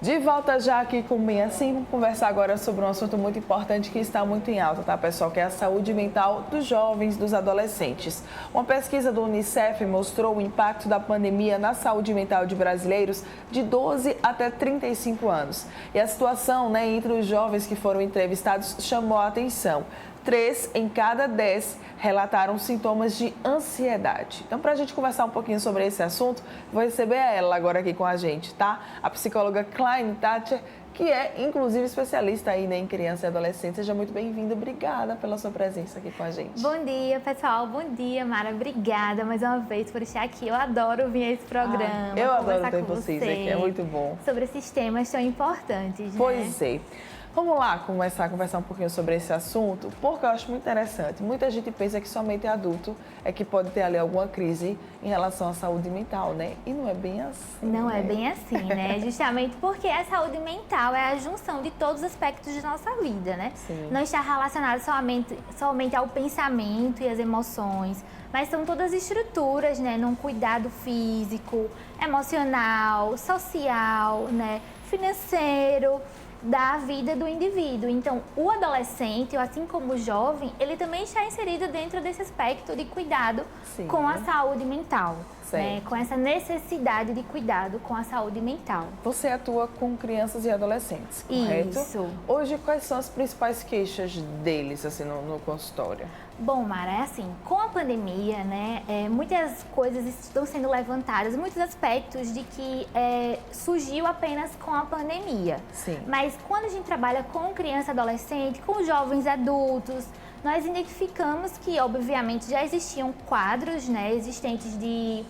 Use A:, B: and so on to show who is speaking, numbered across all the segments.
A: De volta já aqui com o Bem Assim, vamos conversar agora sobre um assunto muito importante que está muito em alta, tá, pessoal? Que é a saúde mental dos jovens, dos adolescentes. Uma pesquisa do Unicef mostrou o impacto da pandemia na saúde mental de brasileiros de 12 até 35 anos. E a situação, entre os jovens que foram entrevistados chamou a atenção. 3 em cada 10 relataram sintomas de ansiedade. Então, para a gente conversar um pouquinho sobre esse assunto, vou receber ela agora aqui com a gente, tá? A psicóloga Klein Thatcher, que é, inclusive, especialista aí, em criança e adolescente. Seja muito bem-vinda. Obrigada pela sua presença aqui com a gente.
B: Bom dia, pessoal. Bom dia, Mara. Obrigada mais uma vez por estar aqui. Eu adoro vir a esse programa.
A: Eu adoro ter vocês aqui, é muito bom.
B: Sobre esses temas tão importantes,
A: Pois é. Vamos lá começar a conversar um pouquinho sobre esse assunto, porque eu acho muito interessante. Muita gente pensa que somente adulto é que pode ter ali alguma crise em relação à saúde mental, né? E não é bem assim.
B: Não é bem assim, né? Justamente porque a saúde mental é a junção de todos os aspectos de nossa vida, né?
A: Sim.
B: Não está relacionado somente ao pensamento e às emoções, mas são todas estruturas, né? Num cuidado físico, emocional, social, né? Financeiro, da vida do indivíduo. Então, o adolescente, assim como o jovem, ele também está inserido dentro desse aspecto de cuidado com a saúde mental, né? Com essa necessidade de cuidado com a saúde mental.
A: Você atua com crianças e adolescentes, correto?
B: Isso.
A: Hoje, quais são as principais queixas deles, assim, no consultório?
B: Bom, Mara, é assim, com a pandemia, né, muitas coisas estão sendo levantadas, muitos aspectos de que surgiu apenas com a pandemia.
A: Sim.
B: Mas quando a gente trabalha com criança e adolescente, com jovens adultos, nós identificamos que, obviamente, já existiam quadros, né, existentes de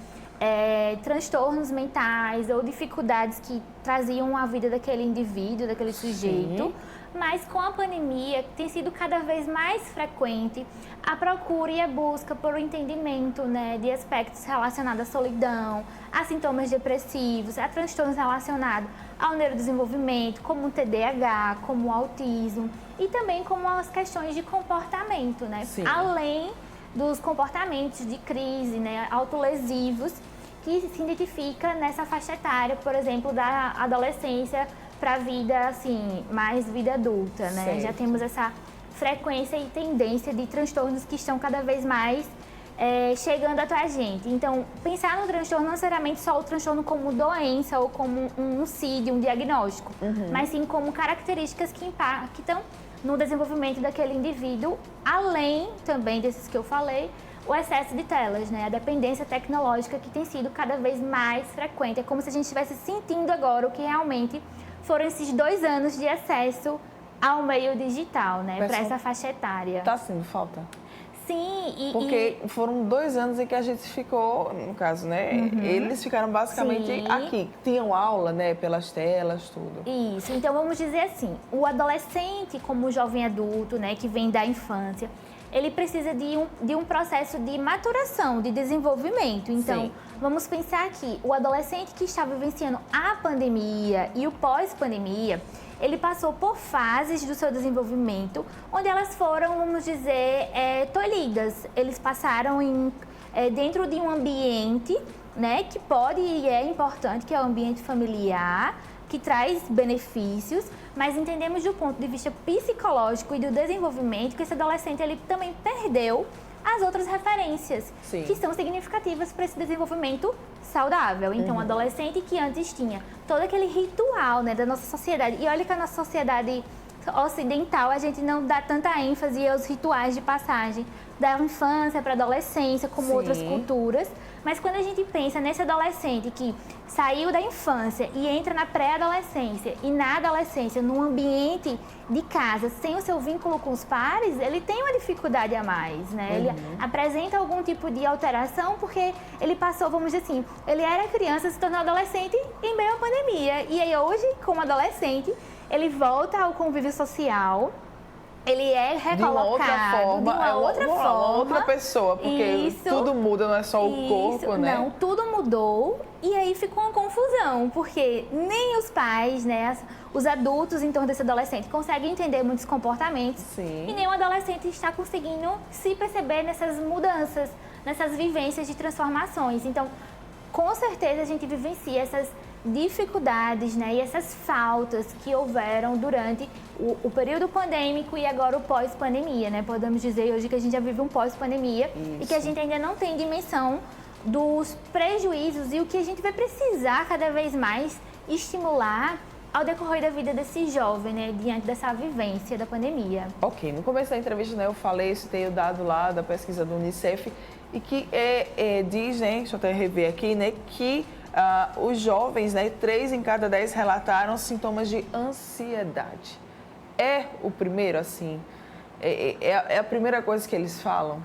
B: transtornos mentais ou dificuldades que traziam a vida daquele indivíduo, daquele sujeito. Sim. Mas com a pandemia tem sido cada vez mais frequente a procura e a busca por um entendimento, né, de aspectos relacionados à solidão, a sintomas depressivos, a transtornos relacionados ao neurodesenvolvimento, como o TDAH, como o autismo e também como as questões de comportamento, né?
A: Sim.
B: Além dos comportamentos de crise, né, autolesivos que se identifica nessa faixa etária, por exemplo, da adolescência para a vida, assim, mais vida adulta, né?
A: Certo.
B: Já temos essa frequência e tendência de transtornos que estão cada vez mais chegando até a gente. Então, pensar no transtorno não necessariamente só o transtorno como doença ou como um CID, um diagnóstico, mas sim como características que impactam no desenvolvimento daquele indivíduo, além também desses que eu falei, o excesso de telas, né? A dependência tecnológica que tem sido cada vez mais frequente. É como se a gente estivesse sentindo agora o que realmente foram esses 2 anos de acesso ao meio digital, né? Para essa faixa etária.
A: Tá sendo falta?
B: Sim.
A: Porque foram 2 anos em que a gente ficou, no caso, né? Eles ficaram basicamente aqui. Tinham aula, né? Pelas telas, tudo.
B: Isso. Então, vamos dizer assim, o adolescente, como o jovem adulto, né? Que vem da infância, ele precisa de um processo de maturação, de desenvolvimento. Então, vamos pensar aqui, o adolescente que está vivenciando a pandemia e o pós-pandemia, ele passou por fases do seu desenvolvimento, onde elas foram, vamos dizer, tolhidas. Eles passaram dentro de um ambiente, né, que pode e é importante, que é o ambiente familiar, que traz benefícios, mas entendemos do ponto de vista psicológico e do desenvolvimento que esse adolescente ele também perdeu as outras referências que são significativas para esse desenvolvimento saudável. Então, um adolescente que antes tinha todo aquele ritual, né, da nossa sociedade, e olha que a nossa sociedade ocidental, a gente não dá tanta ênfase aos rituais de passagem da infância para a adolescência, como outras culturas. Mas quando a gente pensa nesse adolescente que saiu da infância e entra na pré-adolescência e na adolescência, num ambiente de casa, sem o seu vínculo com os pares, ele tem uma dificuldade a mais, né? Ele apresenta algum tipo de alteração porque ele passou, vamos dizer assim, ele era criança, se tornou adolescente em meio à pandemia. E aí hoje, como adolescente, ele volta ao convívio social, ele é recolocado
A: de uma outra forma, uma outra pessoa, porque tudo muda, não é só o corpo, né?
B: Não, tudo mudou e aí ficou uma confusão, porque nem os pais, né, os adultos em torno desse adolescente conseguem entender muitos comportamentos e nem o adolescente está conseguindo se perceber nessas mudanças, nessas vivências de transformações. Então, com certeza a gente vivencia dificuldades, né, e essas faltas que houveram durante o período pandêmico e agora o pós-pandemia, né? Podemos dizer hoje que a gente já vive um pós-pandemia e que a gente ainda não tem dimensão dos prejuízos e o que a gente vai precisar cada vez mais estimular ao decorrer da vida desse jovem, né, diante dessa vivência da pandemia.
A: Ok, no começo da entrevista, né, eu falei, citei o dado lá da pesquisa do Unicef e que diz, né, deixa eu até rever aqui, né, que os jovens, né, 3 em cada 10 relataram sintomas de ansiedade. É o primeiro, assim, é a primeira coisa que eles falam?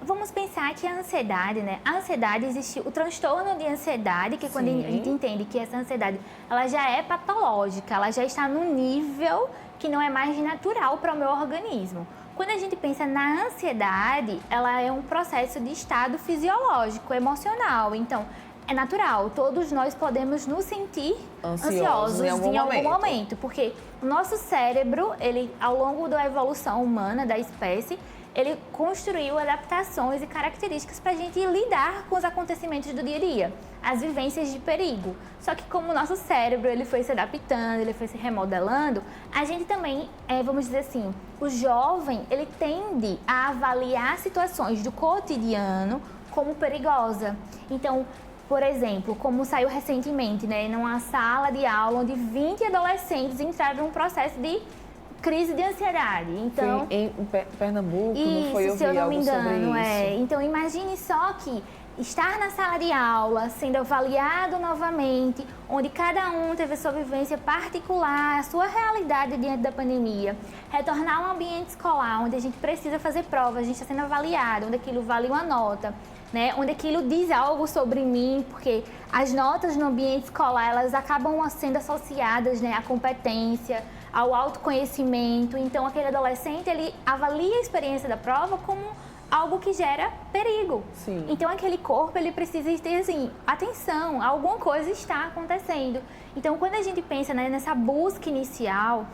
B: Vamos pensar que a ansiedade, né? A ansiedade existe, o transtorno de ansiedade, que quando a gente entende que essa ansiedade, ela já é patológica, ela já está no nível que não é mais natural para o meu organismo. Quando a gente pensa na ansiedade, ela é um processo de estado fisiológico, emocional. Então, é natural, todos nós podemos nos sentir ansiosos em algum momento, porque o nosso cérebro, ele, ao longo da evolução humana, da espécie, ele construiu adaptações e características para a gente lidar com os acontecimentos do dia a dia, as vivências de perigo. Só que como o nosso cérebro ele foi se adaptando, ele foi se remodelando, a gente também, vamos dizer assim, o jovem ele tende a avaliar situações do cotidiano como perigosa. Então, por exemplo, como saiu recentemente, né, numa sala de aula onde 20 adolescentes entraram num processo de crise de ansiedade. Então,
A: foi em Pernambuco, não foi?
B: Isso, se eu não me engano,
A: é.
B: Então, imagine só que estar na sala de aula, sendo avaliado novamente, onde cada um teve a sua vivência particular, a sua realidade diante da pandemia, retornar ao ambiente escolar, onde a gente precisa fazer provas, a gente está sendo avaliado, onde aquilo vale uma nota, né? Onde aquilo diz algo sobre mim, porque as notas no ambiente escolar, elas acabam sendo associadas, né, à competência, ao autoconhecimento. Então, aquele adolescente, ele avalia a experiência da prova como algo que gera perigo.
A: Sim.
B: Então, aquele corpo, ele precisa ter, assim, atenção, alguma coisa está acontecendo. Então, quando a gente pensa, né, nessa busca inicial,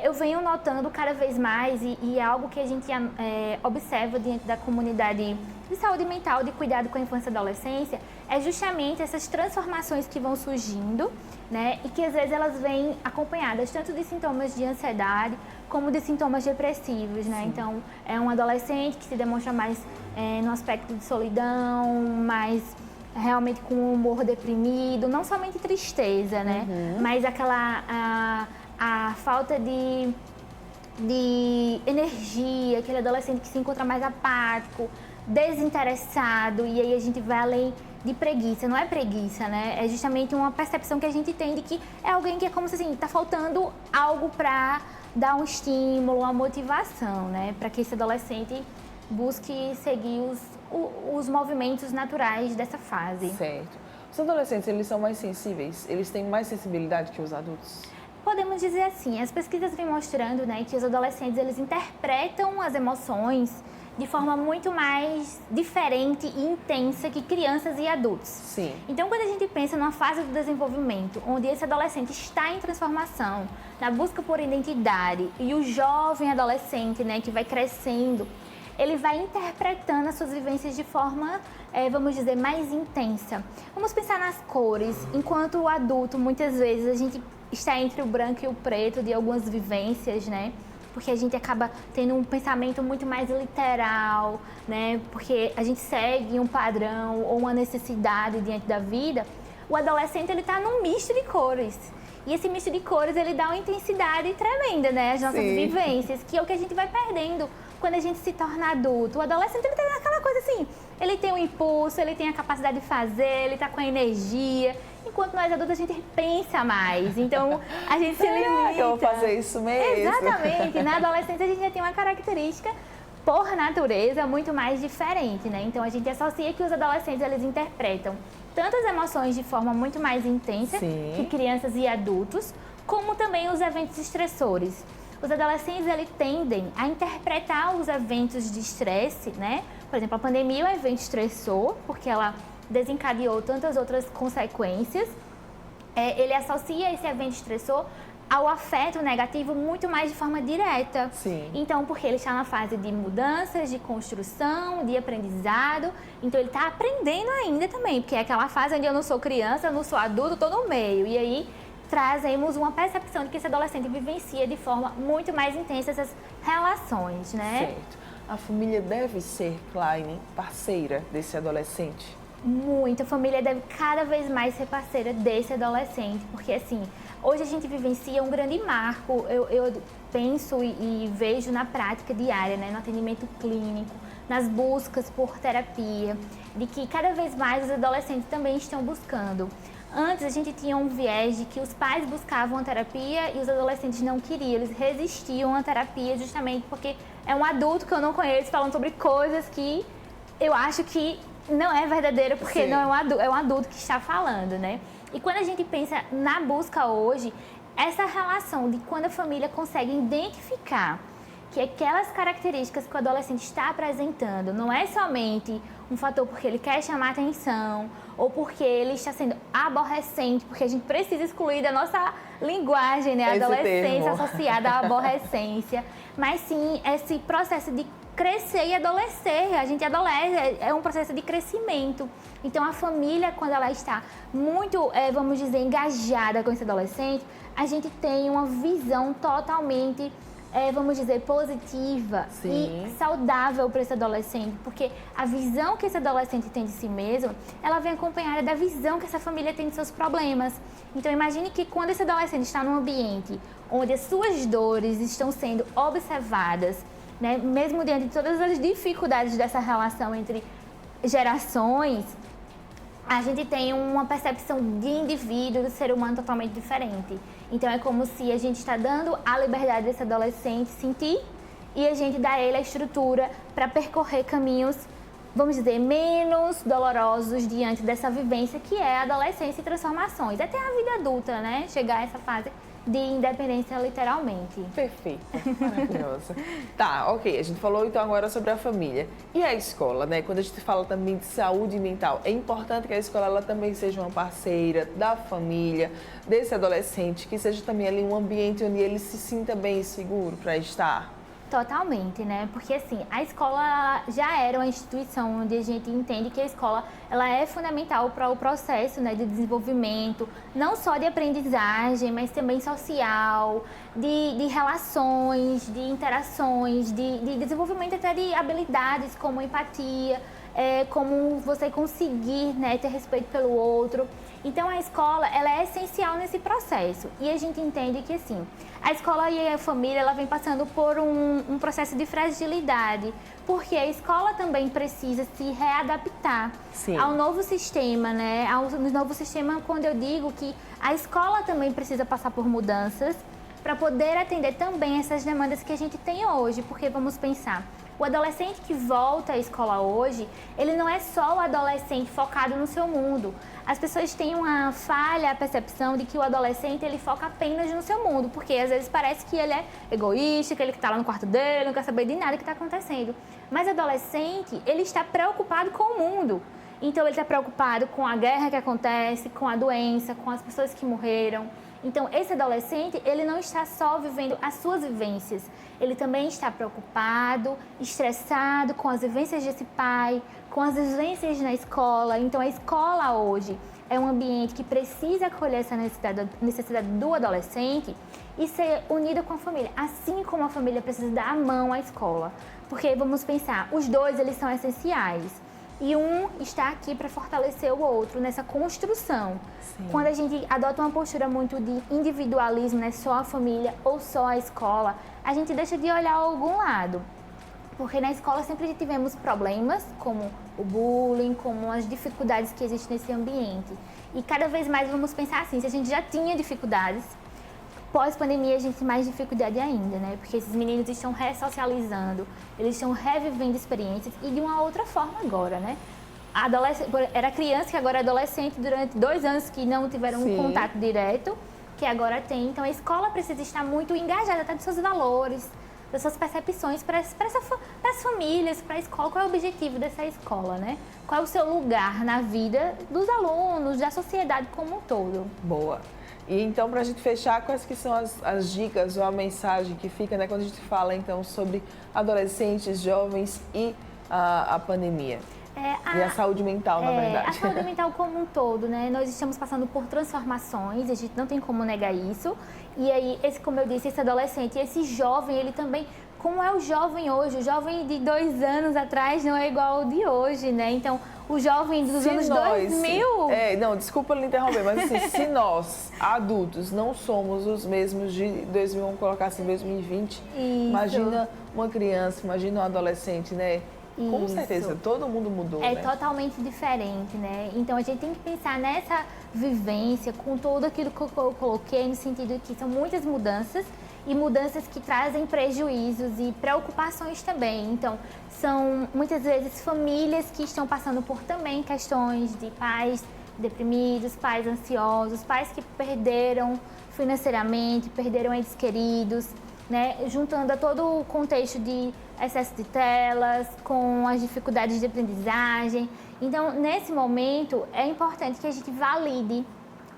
B: eu venho notando cada vez mais, e é algo que a gente observa dentro da comunidade de saúde mental, de cuidado com a infância e adolescência, é justamente essas transformações que vão surgindo, né, e que às vezes elas vêm acompanhadas tanto de sintomas de ansiedade como de sintomas depressivos, né? Sim. Então, é um adolescente que se demonstra mais no aspecto de solidão, mais realmente com o humor deprimido, não somente tristeza, né? Uhum. Mas aquela a falta de energia, aquele adolescente que se encontra mais apático, desinteressado, e aí a gente vai além de preguiça. Não é preguiça, né? É justamente uma percepção que a gente tem de que é alguém que é como se assim, tá faltando algo para dar um estímulo, uma motivação, né? Para que esse adolescente busque seguir os movimentos naturais dessa fase.
A: Certo. Os adolescentes, eles são mais sensíveis? Eles têm mais sensibilidade que os adultos?
B: Podemos dizer assim, as pesquisas vêm mostrando, né, que os adolescentes, eles interpretam as emoções de forma muito mais diferente e intensa que crianças e adultos.
A: Sim.
B: Então, quando a gente pensa numa fase do desenvolvimento, onde esse adolescente está em transformação, na busca por identidade, e o jovem adolescente, né, que vai crescendo, ele vai interpretando as suas vivências de forma, vamos dizer, mais intensa. Vamos pensar nas cores. Enquanto o adulto, muitas vezes, a gente está entre o branco e o preto de algumas vivências, né? Porque a gente acaba tendo um pensamento muito mais literal, né? Porque a gente segue um padrão ou uma necessidade diante da vida. O adolescente, ele está num misto de cores. E esse misto de cores, ele dá uma intensidade tremenda, né? As nossas vivências, que é o que a gente vai perdendo quando a gente se torna adulto. O adolescente, ele tem aquela coisa assim, ele tem o impulso, ele tem a capacidade de fazer, ele está com a energia. Enquanto nós adultos, a gente pensa mais. Então, a gente se limita.
A: Que eu vou fazer isso mesmo?
B: Exatamente. Na adolescência, a gente já tem uma característica, por natureza, muito mais diferente, né? Então, a gente associa que os adolescentes, eles interpretam tanto as emoções de forma muito mais intensa que crianças e adultos, como também os eventos estressores. Os adolescentes, eles tendem a interpretar os eventos de estresse, né? Por exemplo, a pandemia é um evento estressor, porque ela desencadeou tantas outras consequências. Ele associa esse evento estressor ao afeto negativo muito mais de forma direta.
A: Sim.
B: Então, porque ele está na fase de mudanças, de construção, de aprendizado. Então, ele está aprendendo ainda também, porque é aquela fase onde eu não sou criança, eu não sou adulto, estou no meio. E aí, trazemos uma percepção de que esse adolescente vivencia de forma muito mais intensa essas relações, né?
A: Certo. A família deve ser, Klein, parceira desse adolescente?
B: Muito. A família deve cada vez mais ser parceira desse adolescente, porque assim, hoje a gente vivencia um grande marco, eu penso e vejo na prática diária, né, no atendimento clínico, nas buscas por terapia, de que cada vez mais os adolescentes também estão buscando. Antes a gente tinha um viés de que os pais buscavam a terapia e os adolescentes não queriam, eles resistiam à terapia justamente porque é um adulto que eu não conheço falando sobre coisas que eu acho que não é verdadeiro, porque não é um adulto que está falando, né? E quando a gente pensa na busca hoje, essa relação de quando a família consegue identificar que aquelas características que o adolescente está apresentando não é somente um fator porque ele quer chamar atenção ou porque ele está sendo aborrecente, porque a gente precisa excluir da nossa linguagem, né, a adolescência associada à aborrecência, mas sim esse processo de crescer e adolescer. A gente adolesce, é um processo de crescimento. Então, a família, quando ela está muito, vamos dizer, engajada com esse adolescente, a gente tem uma visão totalmente, vamos dizer, positiva e saudável para esse adolescente, porque a visão que esse adolescente tem de si mesmo, ela vem acompanhada da visão que essa família tem de seus problemas. Então, imagine que quando esse adolescente está num ambiente onde as suas dores estão sendo observadas, né, mesmo diante de todas as dificuldades dessa relação entre gerações, a gente tem uma percepção de indivíduo, do ser humano totalmente diferente. Então, é como se a gente está dando a liberdade desse adolescente sentir e a gente dá a ele a estrutura para percorrer caminhos, vamos dizer, menos dolorosos diante dessa vivência que é a adolescência e transformações. Até a vida adulta, né? Chegar a essa fase de independência, literalmente.
A: Perfeito, maravilhosa. Tá, ok, a gente falou então agora sobre a família. E a escola, né? Quando a gente fala também de saúde mental, é importante que a escola ela também seja uma parceira da família, desse adolescente, que seja também ali um ambiente onde ele se sinta bem e seguro para estar.
B: Totalmente, né? Porque assim, a escola já era uma instituição onde a gente entende que a escola ela é fundamental para o processo, né, de desenvolvimento, não só de aprendizagem, mas também social, de relações, de interações, de desenvolvimento até de habilidades como empatia, como você conseguir, né, ter respeito pelo outro. Então, a escola ela é essencial nesse processo e a gente entende que, assim, a escola e a família ela vem passando por um processo de fragilidade, porque a escola também precisa se readaptar ao novo sistema, né? Ao novo sistema, quando eu digo que a escola também precisa passar por mudanças para poder atender também essas demandas que a gente tem hoje, porque vamos pensar, o adolescente que volta à escola hoje, ele não é só o adolescente focado no seu mundo. As pessoas têm uma falha percepção de que o adolescente ele foca apenas no seu mundo, porque às vezes parece que ele é egoísta, que ele está lá no quarto dele, não quer saber de nada que está acontecendo. Mas o adolescente, ele está preocupado com o mundo. Então ele está preocupado com a guerra que acontece, com a doença, com as pessoas que morreram. Então, esse adolescente, ele não está só vivendo as suas vivências, ele também está preocupado, estressado com as vivências desse pai, com as vivências na escola. Então, a escola hoje é um ambiente que precisa acolher essa necessidade do adolescente e ser unida com a família, assim como a família precisa dar a mão à escola. Porque, vamos pensar, os dois, eles são essenciais. E um está aqui para fortalecer o outro nessa construção. Sim. Quando a gente adota uma postura muito de individualismo, né, só a família ou só a escola, a gente deixa de olhar algum lado. Porque na escola sempre tivemos problemas, como o bullying, como as dificuldades que existem nesse ambiente. E cada vez mais vamos pensar assim, se a gente já tinha dificuldades, pós-pandemia a gente tem mais dificuldade ainda, né? Porque esses meninos estão ressocializando, eles estão revivendo experiências e de uma outra forma agora, né? Era criança que agora é adolescente durante 2 anos que não tiveram um contato direto, que agora tem. Então a escola precisa estar muito engajada até dos seus valores, das suas percepções para as famílias, para a escola. Qual é o objetivo dessa escola, né? Qual é o seu lugar na vida dos alunos, da sociedade como um todo?
A: Boa. E então, para a gente fechar, quais que são as dicas ou a mensagem que fica, né, quando a gente fala então sobre adolescentes, jovens e a pandemia? E a saúde mental, na verdade.
B: A saúde mental como um todo, né? Nós estamos passando por transformações, a gente não tem como negar isso. E aí, como eu disse, esse adolescente, esse jovem, ele também... Como é o jovem hoje? O jovem de 2 anos atrás não é igual ao de hoje, né? Então, o jovem dos anos 2000...
A: Não, desculpa lhe interromper, mas assim, se nós, adultos, não somos os mesmos de 2000, vamos colocar assim, 2020,
B: Isso.
A: Imagina uma criança, imagina um adolescente, né? Com certeza, todo mundo mudou, né?
B: Totalmente diferente, né? Então, a gente tem que pensar nessa vivência, com tudo aquilo que eu coloquei, no sentido que são muitas mudanças, e mudanças que trazem prejuízos e preocupações também. Então, são muitas vezes famílias que estão passando por também questões de pais deprimidos, pais ansiosos, pais que perderam financeiramente, perderam entes queridos, né? Juntando a todo o contexto de excesso de telas, com as dificuldades de aprendizagem. Então, nesse momento, é importante que a gente valide,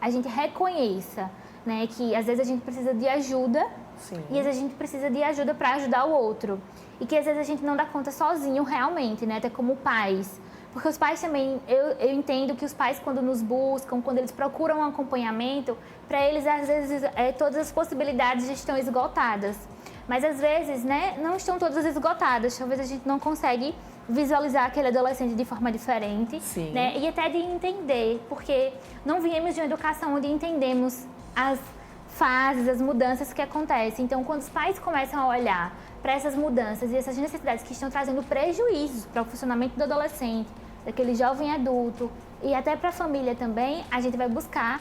B: a gente reconheça, né, que às vezes a gente precisa de ajuda.
A: Sim.
B: E às vezes a gente precisa de ajuda para ajudar o outro. E que às vezes a gente não dá conta sozinho realmente, né? Até como pais. Porque os pais também, eu entendo que os pais quando nos buscam, quando eles procuram um acompanhamento, para eles às vezes todas as possibilidades já estão esgotadas. Mas às vezes, né, não estão todas esgotadas. Talvez a gente não consegue visualizar aquele adolescente de forma diferente.
A: Sim.
B: Né? E até de entender, porque não viemos de uma educação onde entendemos as fases, as mudanças que acontecem. Então, quando os pais começam a olhar para essas mudanças e essas necessidades que estão trazendo prejuízos para o funcionamento do adolescente, daquele jovem adulto e até para a família também, a gente vai buscar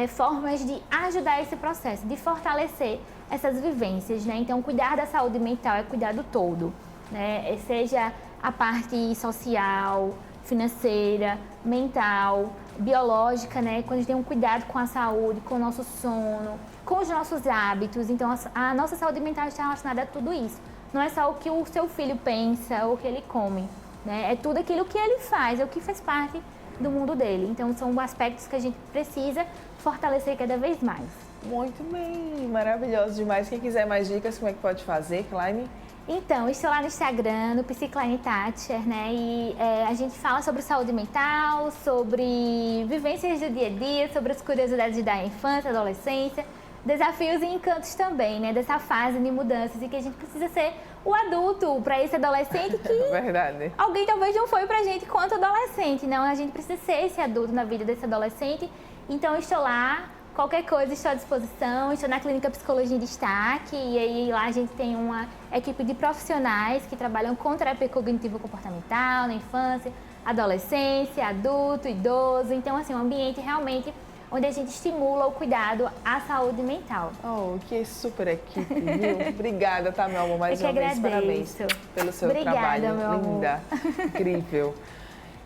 B: formas de ajudar esse processo, de fortalecer essas vivências, né? Então, cuidar da saúde mental é cuidar do todo, né? Seja a parte social, financeira, mental, biológica, né? Quando a gente tem um cuidado com a saúde, com o nosso sono, com os nossos hábitos. Então, a nossa saúde mental está relacionada a tudo isso. Não é só o que o seu filho pensa ou o que ele come, né? É tudo aquilo que ele faz, é o que faz parte do mundo dele. Então, são aspectos que a gente precisa fortalecer cada vez mais.
A: Muito bem, maravilhoso demais. Quem quiser mais dicas, como é que pode fazer, Kleine?
B: Então, estou lá no Instagram, no Psicline Thatcher, né? E a gente fala sobre saúde mental, sobre vivências do dia a dia, sobre as curiosidades da infância, adolescência, desafios e encantos também, né? Dessa fase de mudanças e que a gente precisa ser o adulto para esse adolescente que
A: Verdade.
B: Alguém talvez não foi pra gente quanto adolescente, não? A gente precisa ser esse adulto na vida desse adolescente. Então, estou lá. Qualquer coisa, estou à disposição. Estou na Clínica Psicologia em Destaque e aí lá a gente tem uma equipe de profissionais que trabalham com terapia cognitivo-comportamental na infância, adolescência, adulto, idoso. Então, assim, um ambiente realmente onde a gente estimula o cuidado à saúde mental.
A: Oh, que super equipe, viu? Obrigada, tá, meu amor? Mais uma vez, parabéns pelo seu trabalho.
B: Meu
A: Linda,
B: amor.
A: Incrível.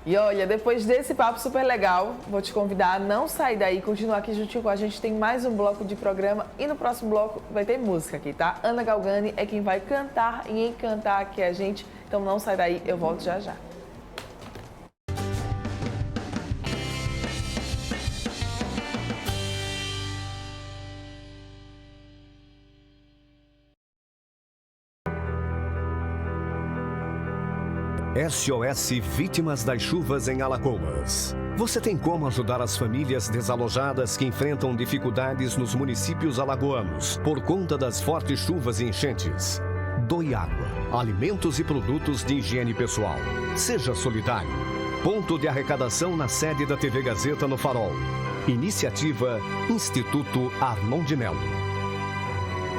A: E olha, depois desse papo super legal, vou te convidar a não sair daí, continuar aqui juntinho com a gente. Tem mais um bloco de programa e no próximo bloco vai ter música aqui, tá? Ana Galgani é quem vai cantar e encantar aqui a gente. Então não sai daí, eu volto já já.
C: SOS Vítimas das Chuvas em Alagoas. Você tem como ajudar as famílias desalojadas que enfrentam dificuldades nos municípios alagoanos por conta das fortes chuvas e enchentes? Doe água, alimentos e produtos de higiene pessoal. Seja solidário. Ponto de arrecadação na sede da TV Gazeta no Farol. Iniciativa Instituto Arnon de Melo.